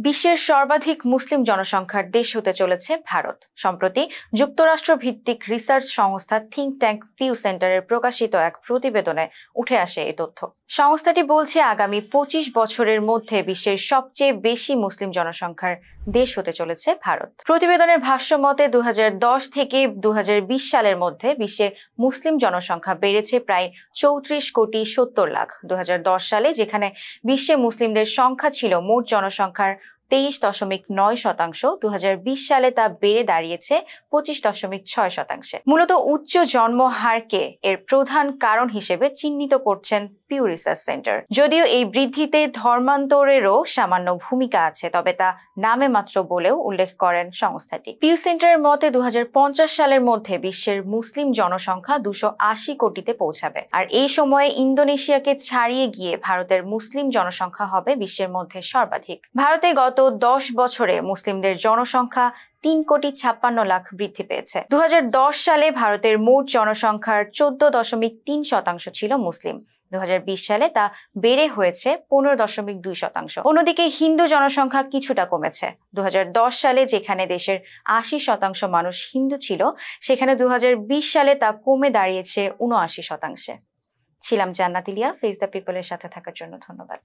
বিশ্বের সর্বাধিক মুসলিম জনসংখ্যার দেশ হতে চলেছে ভারত। সম্প্রতি যুক্তরাষ্ট্র ভিত্তিক রিসার্চ সংস্থা থিঙ্ক ট্যাঙ্ক পিউ সেন্টারের প্রকাশিত এক প্রতিবেদনে উঠে আসে এই তথ্য। সংস্থাটি বলছে আগামী 25 বছরের মধ্যে বিশ্বের সবচেয়ে বেশি মুসলিম জনসংখ্যার দেশ হতে চলেছে ভারত। প্রতিবেদনের ভাষ্য মতে 2010 থেকে 2020 সালের মধ্যে বিশ্বে মুসলিম জনসংখ্যা বেড়েছে প্রায় 34 কোটি 70 লাখ। 2010 সালে যেখানে বিশ্বে মুসলিমদের সংখ্যা ছিল মোট জনসংখ্যার 23.9%, 2020 সালে তা বেড়ে দাঁড়িয়েছে 25.6%। মূলত উচ্চ জন্ম হারকে এর প্রধান কারণ হিসেবে চিহ্নিত করছেন পিউ রিসার্চ সেন্টার। যদিও এই বৃদ্ধিতে ধর্মান্তরেরও সামান্য ভূমিকা আছে, তবে তা নামে মাত্র বলেও উল্লেখ করেন সংস্থাটি। পিউ সেন্টারের মতে 2050 সালের মধ্যে বিশ্বের মুসলিম জনসংখ্যা 280 কোটিতে পৌঁছাবে, আর এই সময়ে ইন্দোনেশিয়াকে ছাড়িয়ে গিয়ে ভারতের মুসলিম জনসংখ্যা হবে বিশ্বের মধ্যে সর্বাধিক। ভারতে গত 10 বছরে মুসলিমদের জনসংখ্যা 3.56 লাখ বৃদ্ধি পেয়েছে। 2010 সালে ভারতের মোট জনসংখ্যার 14.3% ছিল মুসলিম। 2020 সালে তা বেড়ে হয়েছে 15.2%। অন্যদিকে হিন্দু জনসংখ্যা কিছুটা কমেছে। 2010 সালে যেখানে দেশের 80% মানুষ হিন্দু ছিল, সেখানে 2020 সালে তা কমে দাঁড়িয়েছে 79%। ছিলাম জান্নাত ইলিয়া। ফেস দ্য পিপলের সাথে থাকার জন্য ধন্যবাদ।